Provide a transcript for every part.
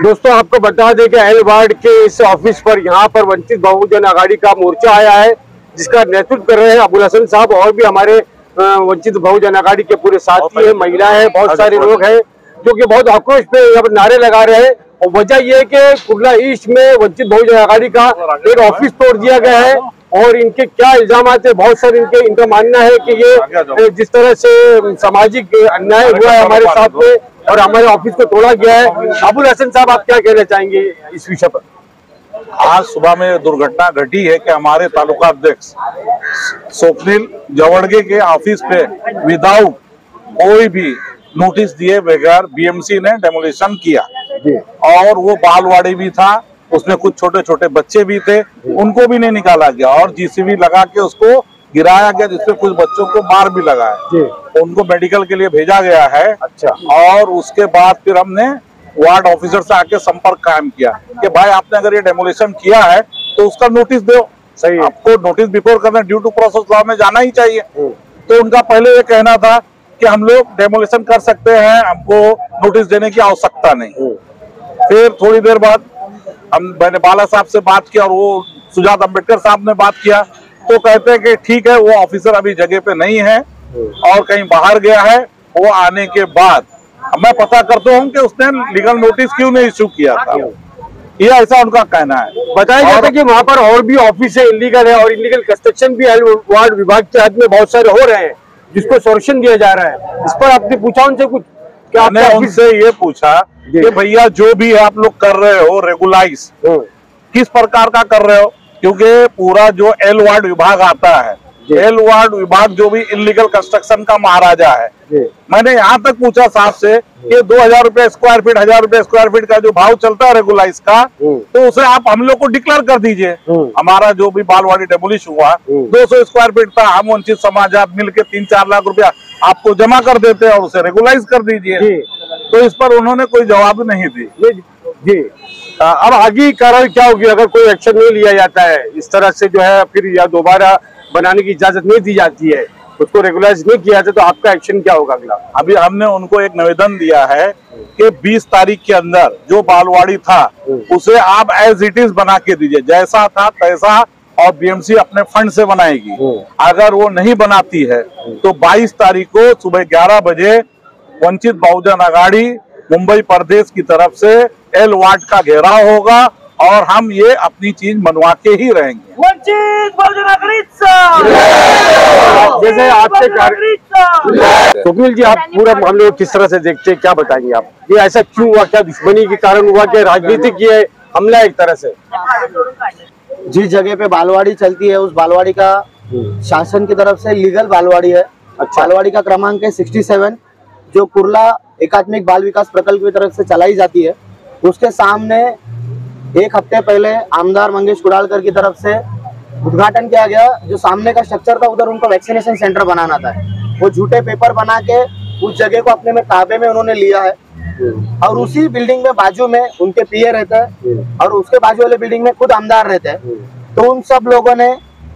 दोस्तों आपको बता दें कि एल वार्ड के इस ऑफिस पर यहाँ पर वंचित बहुजन आघाड़ी का मोर्चा आया है, जिसका नेतृत्व कर रहे हैं अबुल हसन साहब। और भी हमारे वंचित बहुजन आघाड़ी के पूरे साथी है, महिलाएं हैं, बहुत सारे लोग हैं जो कि बहुत आक्रोश पे यहाँ पर नारे लगा रहे हैं। और वजह यह है कि कुर्ला ईस्ट में वंचित बहुजन आघाड़ी का एक ऑफिस तोड़ दिया गया है और इनके क्या इल्जाम है, बहुत सारे इनका मानना है कि ये जिस तरह से सामाजिक अन्याय हुआ है हमारे साथ में और हमारे ऑफिस को तोड़ा गया है। अबुल हसन साहब, आप क्या कहना चाहेंगे इस विषय पर? आज सुबह में दुर्घटना घटी है कि हमारे तालुका अध्यक्ष स्वप्निल जवड़गे के ऑफिस पे विदाउट कोई भी नोटिस दिए बगैर बीएमसी ने डेमोलिशन किया और वो बालवाड़ी भी था, उसमें कुछ छोटे छोटे बच्चे भी थे, उनको भी नहीं निकाला गया और जीसीबी लगा के उसको गिराया गया, जिसमें कुछ बच्चों को मार भी लगा है। उनको मेडिकल के लिए भेजा गया है। अच्छा। और उसके बाद फिर हमने वार्ड ऑफिसर से आके संपर्क कायम किया कि भाई आपने अगर ये डेमोलिशन किया है तो उसका नोटिस दो। सही, आपको नोटिस बिफोर करना ड्यू टू प्रोसेस लॉ में जाना ही चाहिए। तो उनका पहले ये कहना था कि हम लोग डेमोलिशन कर सकते हैं, हमको नोटिस देने की आवश्यकता नहीं। फिर थोड़ी देर बाद मैंने बाला साहब से बात किया और वो सुजात अम्बेडकर साहब ने बात किया तो कहते हैं कि ठीक है, वो ऑफिसर अभी जगह पे नहीं है और कहीं बाहर गया है, वो आने के बाद मैं पता करता हूँ कि उसने लीगल नोटिस क्यों नहीं इश्यू किया था। ये ऐसा उनका कहना है। बताया जाता है कि वहाँ पर और भी ऑफिस है इलीगल है और इलीगल कंस्ट्रक्शन भी वार्ड विभाग के हद में बहुत सारे हो रहे हैं, जिसको सॉल्यूशन दिया जा रहा है। इस पर आपने पूछा उनसे कुछ? क्या मैंने उनसे ये पूछा कि भैया जो भी आप लोग कर रहे हो रेगुलाइज किस प्रकार का कर रहे हो, क्योंकि पूरा जो एल वार्ड विभाग आता है, एल वार्ड विभाग जो भी इलीगल कंस्ट्रक्शन का महाराजा है। मैंने यहाँ तक पूछा साहब से कि 2000 रुपए स्क्वायर फीट, 1000 रुपए स्क्वायर फीट का जो भाव चलता है रेगुलाइज का, तो उसे आप हम लोग को डिक्लेयर कर दीजिए। हमारा जो भी बालवाड़ी डेमोलिश हुआ 200 स्क्वायर फीट था, हम वंचित समाज आप मिलकर 3-4 लाख रुपया आपको जमा कर देते हैं और उसे रेगुलाइज कर दीजिए। तो इस पर उन्होंने कोई जवाब नहीं दी। जी, अब आगे कारण क्या होगी अगर कोई एक्शन नहीं लिया जाता है इस तरह से, जो है फिर या दोबारा बनाने की इजाजत नहीं दी जाती है, उसको रेगुलाइज नहीं किया जाता, तो आपका एक्शन क्या होगा अगला? अभी हमने उनको एक निवेदन दिया है कि 20 तारीख के अंदर जो बालवाड़ी था उसे आप एज इट इज बना के दीजिए, जैसा था तैसा, और बीएमसी अपने फंड से बनाएगी। अगर वो नहीं बनाती है तो 22 तारीख को सुबह 11 बजे वंचित बहुजन आघाड़ी मुंबई प्रदेश की तरफ से एल वार्ड का घेराव होगा और हम ये अपनी चीज मनवा के ही रहेंगे। वंचित बहुजन आघाड़ी जैसे आपसे स्वप्निल जी, आप पूरा मामले को किस तरह से देखते हैं, क्या बताएंगे आप? ये ऐसा क्यों हुआ? क्या दुश्मनी के कारण हुआ, क्या राजनीतिक ये हमला एक तरह से? जिस जगह पे बालवाड़ी चलती है उस बालवाड़ी का शासन की तरफ से लीगल बालवाड़ी है। अच्छा। बालवाड़ी का क्रमांक है 67, जो कुर्ला एकात्मिक बाल विकास प्रकल्प की तरफ से चलाई जाती है। उसके सामने एक हफ्ते पहले आमदार मंगेश कुडालकर की तरफ से उद्घाटन किया गया। जो सामने का स्ट्रक्चर था उधर उनको वैक्सीनेशन सेंटर बनाना था, वो झूठे पेपर बना के उस जगह को अपने में ताबे में उन्होंने लिया है। और उसी बिल्डिंग में बाजू में उनके पीए रहते हैं और उसके बाजू वाले बिल्डिंग में खुद आमदार रहते हैं। तो उन सब लोगों ने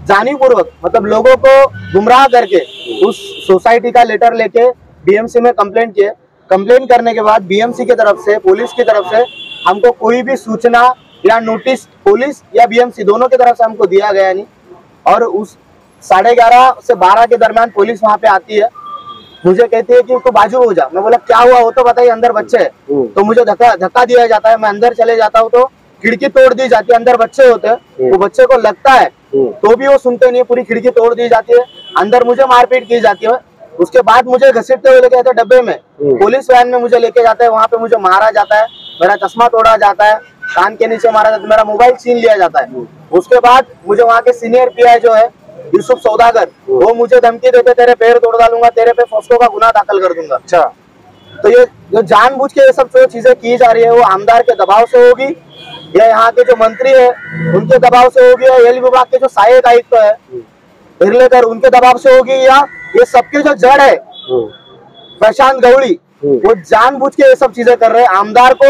जानीपूर्वक, मतलब लोगों को गुमराह करके उस सोसाइटी का लेटर लेके बीएमसी में कंप्लेंट किए। कंप्लेंट करने के बाद बीएमसी की तरफ से, पुलिस की तरफ से हमको कोई भी सूचना या नोटिस पुलिस या बीएमसी दोनों की तरफ से हमको दिया गया नहीं। और उस 11:30 से 12 के दरमियान पुलिस वहां पे आती है, मुझे कहती है कि तू बाजू हो जा। मैं बोला क्या हुआ, वो तो बताइए, अंदर बच्चे है। तो मुझे धक्का दिया जाता है, मैं अंदर चले जाता हूँ तो खिड़की तोड़ दी जाती है। अंदर बच्चे होते हैं, वो बच्चे को लगता है तो भी वो सुनते नहीं, पूरी खिड़की तोड़ दी जाती है। अंदर मुझे मारपीट की जाती है। उसके बाद मुझे घसीटते हुए लेके जाते हैं डब्बे में, पुलिस वैन में मुझे लेके जाता है। वहां पे मुझे मारा जाता है, मेरा चश्मा तोड़ा जाता है, कान के नीचे मारा जाता है, मेरा मोबाइल छीन लिया जाता है। उसके बाद मुझे वहाँ के सीनियर पीआई जो है यूसुफ सौदागर, वो मुझे धमकी देते, तेरे पैर तोड़ डालूंगा, तेरे पे फॉस्को का गुनाह दाखिल कर दूंगा। अच्छा, तो ये जो जानबूझ के ये सब जो चीजें की जा रही है वो आमदार के दबाव से होगी या यहाँ के जो मंत्री है उनके दबाव से होगी, या एल विभाग के जो सहायक आयुक्त है हिरलेकर उनके दबाव से होगी, या ये सबकी जो जड़ है प्रशांत गौड़ी, वो जानबूझ के ये सब चीजें कर रहे हैं, आमदार को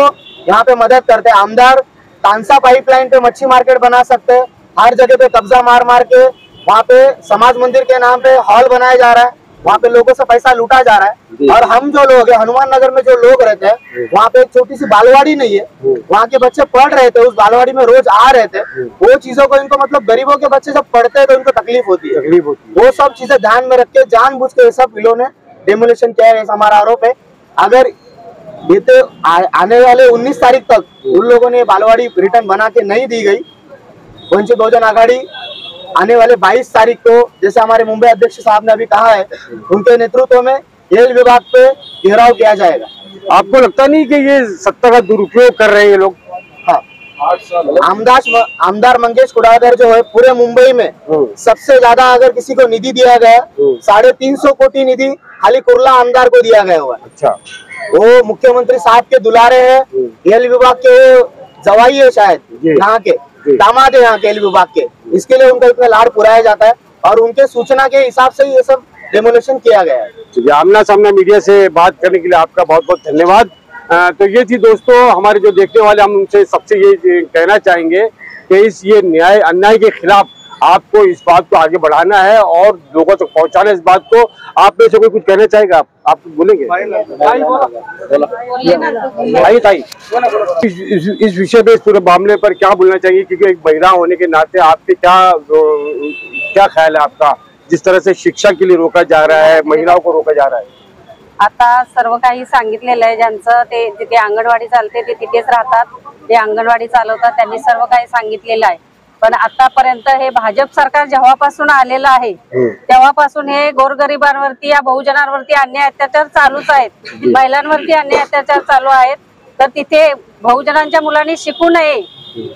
यहाँ पे मदद करते हैं। आमदार तानसा पाइपलाइन पे मच्छी मार्केट बना सकते हैं, हर जगह पे कब्जा मार मार के वहाँ पे समाज मंदिर के नाम पे हॉल बनाया जा रहा है। वहाँ पे लोगों से पैसा लूटा जा रहा है। और हम जो लोग हैं हनुमान नगर में जो लोग रहते हैं वहाँ पे एक छोटी सी बालवाड़ी नहीं है, वहाँ के बच्चे पढ़ रहे थे, उस बालवाड़ी में रोज आ रहे थे। वो चीजों को इनको मतलब गरीबों के बच्चे जब पढ़ते हैं तो इनको तकलीफ होती है। वो सब चीजें ध्यान में रख के जानबूझ के सब इन्होंने डेमोलिशन किया है, हमारा आरोप है। अगर ये तो आने वाले 19 तारीख तक उन लोगों ने बालवाड़ी रिटर्न बना के नहीं दी गई, वंचित बहुजन आघाड़ी आने वाले 22 तारीख को, जैसे हमारे मुंबई अध्यक्ष साहब ने अभी कहा है, उनके नेतृत्व में रेल विभाग पे घेराव किया जाएगा। आपको लगता नहीं कि ये सत्ता का दुरुपयोग कर रहे हैं ये लोग? हाँ, आमदार मंगेश कुडालकर जो है पूरे मुंबई में सबसे ज्यादा अगर किसी को निधि दिया गया 350 कोटी निधि खाली कुर्ला आमदार को दिया गया हुआ है। अच्छा, वो मुख्यमंत्री साहब के दुलारे हैं, रेल विभाग के जवाई है शायद, यहाँ के दामाद है यहाँ के रेल विभाग के, इसके लिए उनको इतना लाड़ पुराया जाता है और उनके सूचना के हिसाब से ये सब डेमोलिशन किया गया है। आमना सामना मीडिया से बात करने के लिए आपका बहुत बहुत धन्यवाद। तो ये थी दोस्तों हमारे जो देखने वाले, हम उनसे सबसे ये कहना चाहेंगे कि इस ये न्याय अन्याय के खिलाफ आपको इस बात को आगे बढ़ाना है और लोगों तक पहुंचाना है इस बात को। आप में से कोई कुछ कहना चाहेगा? आप बोलेंगे? भाई इस विषय में, इस पूरे मामले पर क्या बोलना चाहिए? क्योंकि एक महिला होने के नाते आपके क्या ख्याल है आपका, जिस तरह से शिक्षा के लिए रोका जा रहा है, महिलाओं को रोका जा रहा है? आता सर्व काही सांगितलेलं आहे, ज्यांचं ते जिथे अंगणवाडी चालते ते तिथेच राहतात, ते अंगणवाडी चालवतात, त्यांनी सर्व काही सांगितलेलं आहे। पण आतापर्यंत हे भाजप सरकार जेव्हापासून आलेलं आहे तेव्हापासून हे गोरगरिबांवरती या बहुजनांवरती अन्याय अत्याचार चालूच आहेत, महिलांवरती अन्याय अत्याचार चालू आहेत। तर तिथे बहुजनांच्या मुलांनी शिकू नये,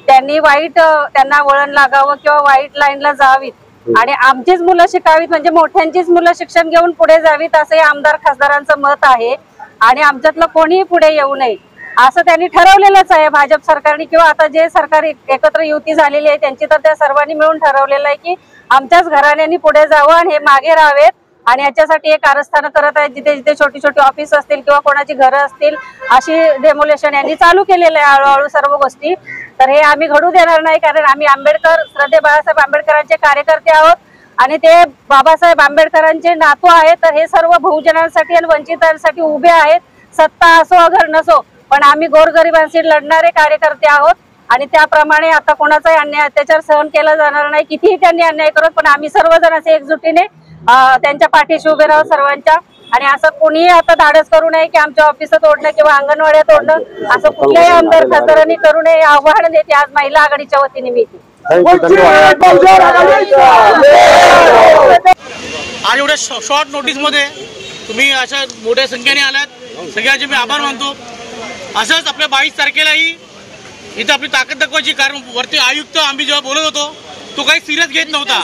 त्यांनी त्यांना वळण लागावं किंवा वाईट लाईनला जावीत आणि आमचीच मुलं शिकावीत, म्हणजे मोठ्यांचीच मुलं शिक्षण घेऊन पुढे जावीत असे आमदार खासदारांचं मत आहे आणि आमच्यातलं कोणीही पुढे येऊ नये असं त्यांनी ठरवलेलंच आहे भाजप सरकारने, किंवा आता जे सरकार एकत्र युती झालेली आहे त्यांची, तर त्या सर्वांनी मिळून ठरवलेलं आहे की आमच्याच घराण्यांनी पुढे जावं आणि हे मागे राहावेत आणि याच्यासाठी हे कारस्थान करत आहेत। जिथे जिथे छोटी छोटी ऑफिस असतील किंवा कोणाची घरं असतील अशी डेमोलेशन यांनी चालू केलेलं आहे हळूहळू सर्व गोष्टी। तर हे आम्ही घडू देणार नाही, कारण आम्ही श्रद्धे बाळासाहेब आंबेडकरांचे कार्यकर्ते आहोत आणि ते बाबासाहेब आंबेडकरांचे नातू आहेत। तर हे सर्व बहुजनांसाठी आणि वंचितांसाठी उभे आहेत, सत्ता असो अगर नसो, पण आम्ही गोरगरिबांशी लढणारे कार्यकर्ते आहोत आणि त्याप्रमाणे आता कोणाचाही अन्याय अत्याचार सहन केला जाणार नाही, कितीही त्यांनी अन्याय करत, पण आम्ही सर्वजण असे एकजुटीने त्यांच्या पाठीशी उभे राहू सर्वांच्या। आणि असं कोणीही आता धाडस करू नये की आमच्या ऑफिस तोडणं किंवा अंगणवाड्या तोडणं, असं कुठल्याही आमदार खासदारांनी करू नये आवाहन देते आज महिला आघाडीच्या वतीने मी। आज एवढ्या शॉर्ट नोटीस मध्ये तुम्ही अशा मोठ्या संख्येने आलात, सगळ्यांचे मी आभार मानतो। असंच आपल्या 22 तारखेलाही इथे आपली ताकद दाखवायची, कारण वरती आयुक्त आम्ही जेव्हा बोलत होतो तो काही सिरियस घेत नव्हता,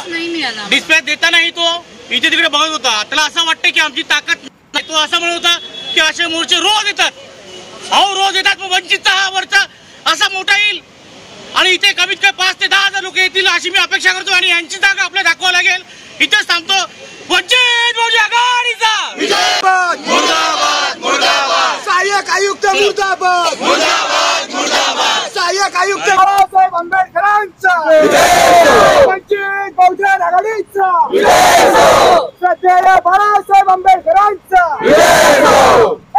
डिस्पॅच देतानाही तो इथे तिकडे बघत होता। त्याला असं वाटतं की आमची ताकद नाही, तो असं म्हणत होता की असे मोर्चे रोज येतात, रोज येतात, मग वंचितचा हा वरचा असा मोठा येईल आणि इथे कमीत कमी 5 ते 10 हजार लोक येतील अशी मी अपेक्षा करतो आणि यांची जागा आपल्याला दाखवावं लागेल। इथेच थांबतो। वंचित बहुजन आघाडीचा जिंदाबाद, मुर्दाबाद, मुर्दाबाद, सहाय्यक आयुक्त मुर्दाबाद, मुर्दाबाद, मुर्दाबाद, सहाय्यक आयुक्त बाळासाहेब आंबेडकरांचा, वंचित बहुजन आघाडीचा, श्रद्धेय बाळासाहेब आंबेडकरांचा,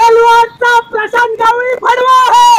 एलवाडचा प्रशांत गावी फडवा है।